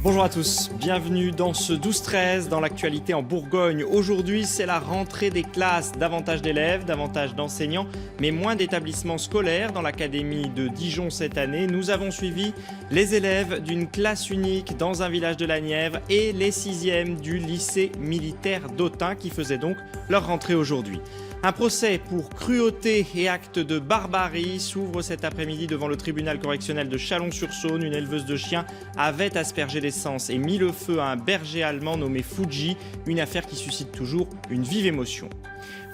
Bonjour à tous, bienvenue dans ce 12-13 dans l'actualité en Bourgogne. Aujourd'hui, c'est la rentrée des classes. Davantage d'élèves, davantage d'enseignants, mais moins d'établissements scolaires dans l'académie de Dijon cette année. Nous avons suivi les élèves d'une classe unique dans un village de la Nièvre et les 6e du lycée militaire d'Autun qui faisaient donc leur rentrée aujourd'hui. Un procès pour cruauté et acte de barbarie s'ouvre cet après-midi devant le tribunal correctionnel de Chalon-sur-Saône. Une éleveuse de chiens avait aspergé d'essence et mis le feu à un berger allemand nommé Fuji, une affaire qui suscite toujours une vive émotion.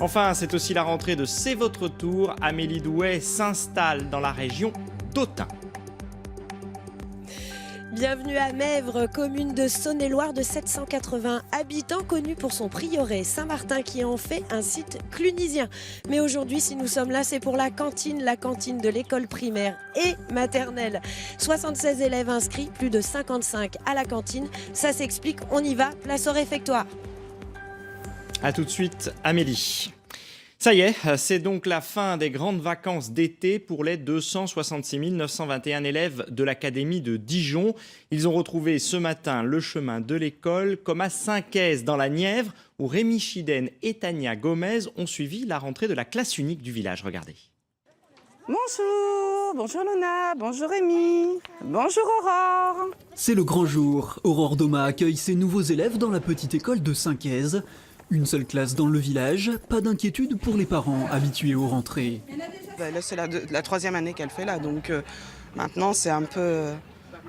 Enfin, c'est aussi la rentrée de C'est votre tour. Amélie Douai s'installe dans la région d'Autun. Bienvenue à Mèvres, commune de Saône-et-Loire de 780 habitants, connue pour son prieuré Saint-Martin qui en fait un site clunisien. Mais aujourd'hui, si nous sommes là, c'est pour la cantine de l'école primaire et maternelle. 76 élèves inscrits, plus de 55 à la cantine. Ça s'explique, on y va, place au réfectoire. A tout de suite, Amélie. Ça y est, c'est donc la fin des grandes vacances d'été pour les 266 921 élèves de l'académie de Dijon. Ils ont retrouvé ce matin le chemin de l'école, comme à Saint-Quaise dans la Nièvre, où Rémi Chiden et Tania Gomez ont suivi la rentrée de la classe unique du village. Regardez. Bonjour Luna, bonjour Rémi, bonjour Aurore. C'est le grand jour. Aurore Doma accueille ses nouveaux élèves dans la petite école de Saint-Quaise. Une seule classe dans le village, pas d'inquiétude pour les parents habitués aux rentrées. Là c'est la troisième année qu'elle fait là, donc maintenant c'est un peu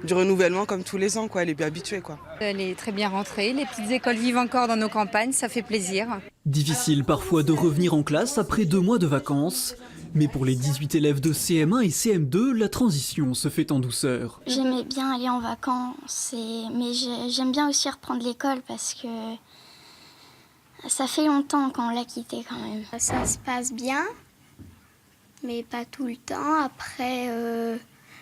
du renouvellement comme tous les ans, quoi. Elle est bien habituée, quoi. Elle est très bien rentrée, les petites écoles vivent encore dans nos campagnes, ça fait plaisir. Difficile parfois de revenir en classe après 2 mois de vacances. Mais pour les 18 élèves de CM1 et CM2, la transition se fait en douceur. J'aimais bien aller en vacances, mais j'aime bien aussi reprendre l'école parce que ça fait longtemps qu'on l'a quitté quand même. Ça se passe bien, mais pas tout le temps. Après,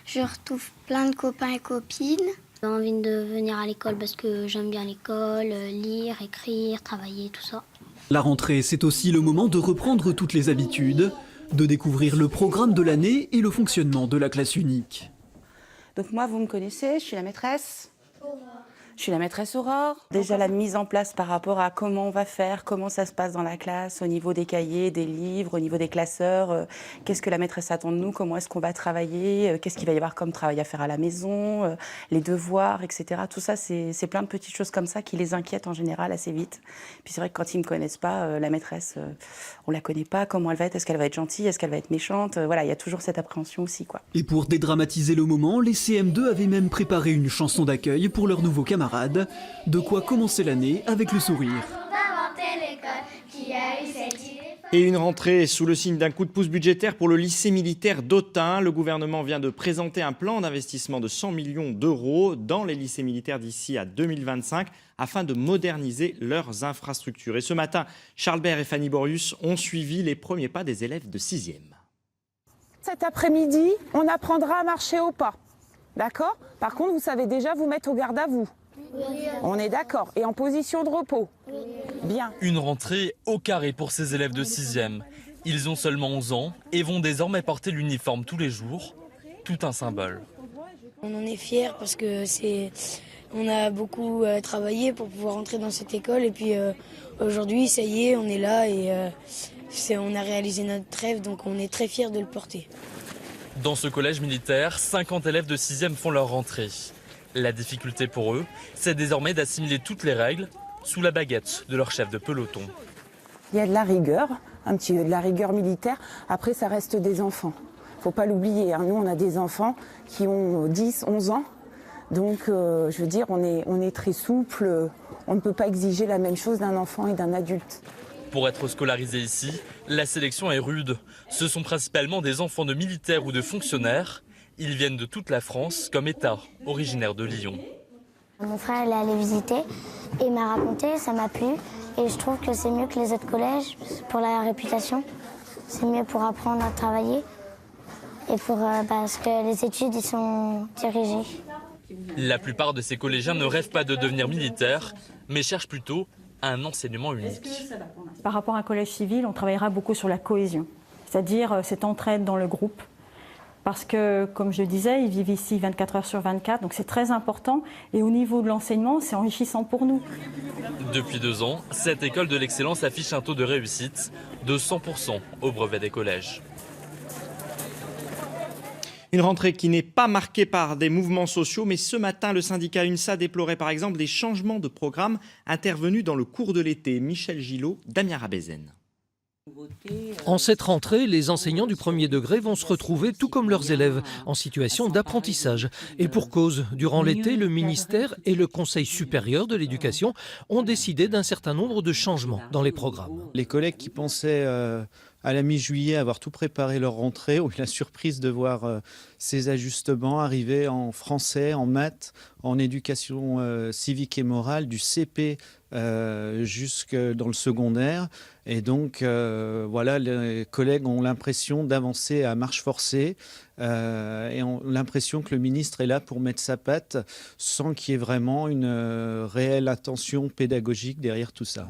je retrouve plein de copains et copines. J'ai envie de venir à l'école parce que j'aime bien l'école, lire, écrire, travailler, tout ça. La rentrée, c'est aussi le moment de reprendre toutes les habitudes, de découvrir le programme de l'année et le fonctionnement de la classe unique. Donc moi, vous me connaissez, je suis la maîtresse. Je suis la maîtresse Aurore. Déjà la mise en place par rapport à comment on va faire, comment ça se passe dans la classe, au niveau des cahiers, des livres, au niveau des classeurs, qu'est-ce que la maîtresse attend de nous, comment est-ce qu'on va travailler, qu'est-ce qu'il va y avoir comme travail à faire à la maison, les devoirs, etc. Tout ça, c'est plein de petites choses comme ça qui les inquiètent en général assez vite. Puis c'est vrai que quand ils ne me connaissent pas, la maîtresse, on ne la connaît pas, comment elle va être, est-ce qu'elle va être gentille, est-ce qu'elle va être méchante, voilà, il y a toujours cette appréhension aussi, quoi. Et pour dédramatiser le moment, les CM2 avaient même préparé une chanson d'accueil pour leurs nouveaux camarades. De quoi commencer l'année avec le sourire. Et une rentrée sous le signe d'un coup de pouce budgétaire pour le lycée militaire d'Autun. Le gouvernement vient de présenter un plan d'investissement de 100 millions d'euros dans les lycées militaires d'ici à 2025 afin de moderniser leurs infrastructures. Et ce matin, Charles Bert et Fanny Borius ont suivi les premiers pas des élèves de 6e. Cet après-midi, on apprendra à marcher au pas. D'accord ? Par contre, vous savez déjà vous mettre au garde à vous. Oui. On est d'accord. Et en position de repos. Oui. Bien. Une rentrée au carré pour ces élèves de 6e. Ils ont seulement 11 ans et vont désormais porter l'uniforme tous les jours. Tout un symbole. On en est fiers parce que on a beaucoup travaillé pour pouvoir entrer dans cette école. Et puis aujourd'hui, ça y est, on est là et on a réalisé notre rêve. Donc on est très fiers de le porter. Dans ce collège militaire, 50 élèves de 6e font leur rentrée. La difficulté pour eux, c'est désormais d'assimiler toutes les règles sous la baguette de leur chef de peloton. Il y a de la rigueur, un petit peu de la rigueur militaire. Après, ça reste des enfants. Faut pas l'oublier, hein. Nous, on a des enfants qui ont 10, 11 ans. Donc, je veux dire, on est très souple. On ne peut pas exiger la même chose d'un enfant et d'un adulte. Pour être scolarisés ici, la sélection est rude. Ce sont principalement des enfants de militaires ou de fonctionnaires. Ils viennent de toute la France, comme État, originaire de Lyon. Mon frère, il est allé visiter et il m'a raconté, ça m'a plu. Et je trouve que c'est mieux que les autres collèges pour la réputation. C'est mieux pour apprendre à travailler et parce que les études ils sont dirigées. La plupart de ces collégiens ne rêvent pas de devenir militaires, mais cherchent plutôt un enseignement unique. Par rapport à un collège civil, on travaillera beaucoup sur la cohésion, c'est-à-dire cette entraide dans le groupe. parce que, comme je disais, ils vivent ici 24 heures sur 24, donc c'est très important. Et au niveau de l'enseignement, c'est enrichissant pour nous. Depuis 2 ans, cette école de l'excellence affiche un taux de réussite de 100% au brevet des collèges. Une rentrée qui n'est pas marquée par des mouvements sociaux, mais ce matin, le syndicat UNSA déplorait par exemple des changements de programme intervenus dans le cours de l'été. Michel Gillot, Damien Rabézen. En cette rentrée, les enseignants du premier degré vont se retrouver, tout comme leurs élèves, en situation d'apprentissage. Et pour cause, durant l'été, le ministère et le Conseil supérieur de l'éducation ont décidé d'un certain nombre de changements dans les programmes. Les collègues qui pensaient à la mi-juillet avoir tout préparé leur rentrée ont eu la surprise de voir ces ajustements arriver en français, en maths, en éducation civique et morale, du CP jusque dans le secondaire. Et donc, voilà, les collègues ont l'impression d'avancer à marche forcée et ont l'impression que le ministre est là pour mettre sa patte sans qu'il y ait vraiment une réelle intention pédagogique derrière tout ça.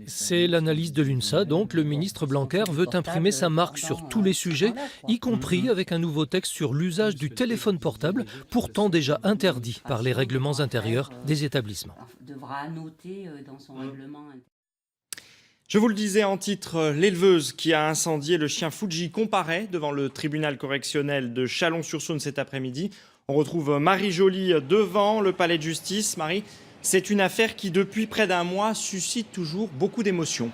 C'est l'analyse de l'UNSA, donc le ministre Blanquer veut imprimer sa marque sur tous les sujets, y compris avec un nouveau texte sur l'usage du téléphone portable, pourtant déjà interdit par les règlements intérieurs des établissements. Je vous le disais en titre, l'éleveuse qui a incendié le chien Fuji comparaît devant le tribunal correctionnel de Chalon-sur-Saône cet après-midi. On retrouve Marie Joly devant le palais de justice. Marie, c'est une affaire qui, depuis près d'un mois, suscite toujours beaucoup d'émotions.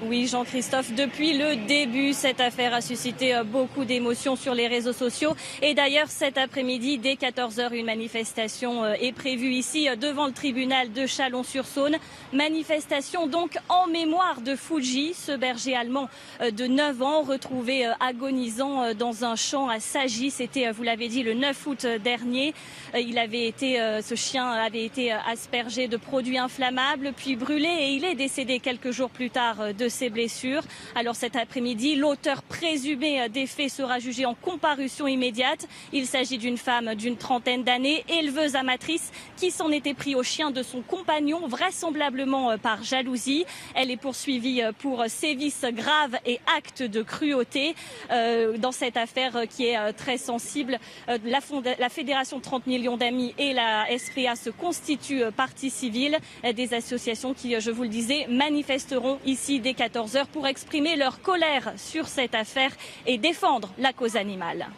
Oui, Jean-Christophe, depuis le début, cette affaire a suscité beaucoup d'émotions sur les réseaux sociaux. Et d'ailleurs, cet après-midi, dès 14h, une manifestation est prévue ici devant le tribunal de Chalon-sur-Saône. Manifestation donc en mémoire de Fuji, ce berger allemand de 9 ans, retrouvé agonisant dans un champ à Sagy. C'était, vous l'avez dit, le 9 août dernier. Ce chien avait été aspergé de produits inflammables, puis brûlé, et il est décédé quelques jours plus tard de ses blessures. Alors cet après-midi, l'auteur présumé des faits sera jugé en comparution immédiate. Il s'agit d'une femme d'une trentaine d'années, éleveuse amatrice, qui s'en était pris au chien de son compagnon, vraisemblablement par jalousie. Elle est poursuivie pour sévices graves et actes de cruauté. Dans cette affaire qui est très sensible, la Fédération 30 millions d'amis et la SPA se constituent partie civile. Des associations qui, je vous le disais, manifesteront ici dès 14h pour exprimer leur colère sur cette affaire et défendre la cause animale.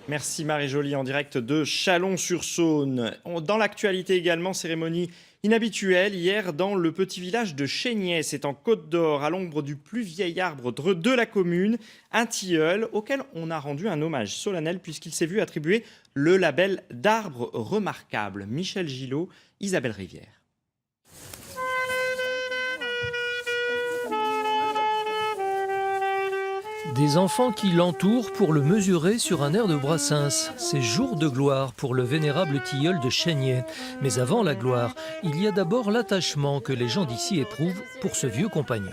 Merci Marie Joly en direct de Chalon-sur-Saône. Dans l'actualité également, cérémonie inhabituelle hier dans le petit village de Chénier. C'est en Côte d'Or, à l'ombre du plus vieil arbre de la commune, un tilleul auquel on a rendu un hommage solennel puisqu'il s'est vu attribuer le label d'arbre remarquable. Michel Gillot, Isabelle Rivière. Des enfants qui l'entourent pour le mesurer sur un air de Brassens. C'est jour de gloire pour le vénérable tilleul de Chénier. Mais avant la gloire, il y a d'abord l'attachement que les gens d'ici éprouvent pour ce vieux compagnon.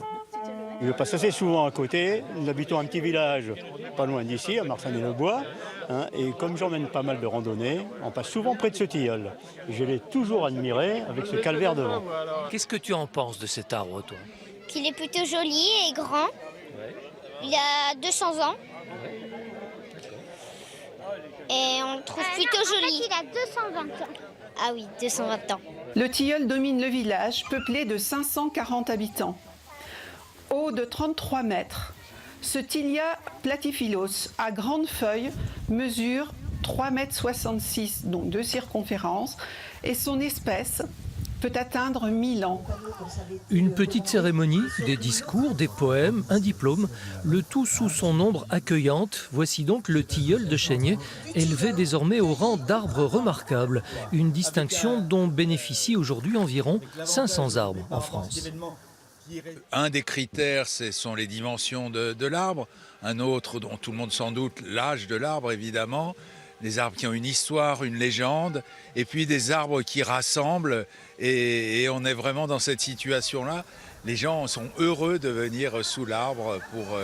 Je passe assez souvent à côté. Nous habitons un petit village pas loin d'ici, à Marsanne-et-le-Bois. Et comme j'emmène pas mal de randonnées, on passe souvent près de ce tilleul. Je l'ai toujours admiré avec ce calvaire devant. Qu'est-ce que tu en penses de cet arbre, toi? Qu'il est plutôt joli et grand. Il a 200 ans. Et on le trouve plutôt joli. Il a 220 ans. Ah oui, 220 ans. Le tilleul domine le village, peuplé de 540 habitants. Haut de 33 mètres, ce Tilia platyphylos à grandes feuilles mesure 3,66 m, donc de circonférence, et son espèce peut atteindre 1000 ans. Une petite cérémonie, des discours, des poèmes, un diplôme, le tout sous son ombre accueillante. Voici donc le tilleul de Chénier, élevé désormais au rang d'arbre remarquable, une distinction dont bénéficient aujourd'hui environ 500 arbres en France. Un des critères, ce sont les dimensions de l'arbre. Un autre, dont tout le monde s'en doute, l'âge de l'arbre évidemment. Des arbres qui ont une histoire, une légende, et puis des arbres qui rassemblent, et on est vraiment dans cette situation-là. Les gens sont heureux de venir sous l'arbre pour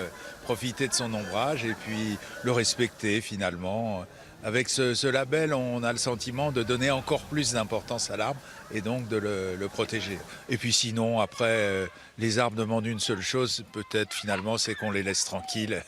profiter de son ombrage et puis le respecter finalement. Avec ce label, on a le sentiment de donner encore plus d'importance à l'arbre et donc de le protéger. Et puis sinon, après, les arbres demandent une seule chose, peut-être finalement, c'est qu'on les laisse tranquilles.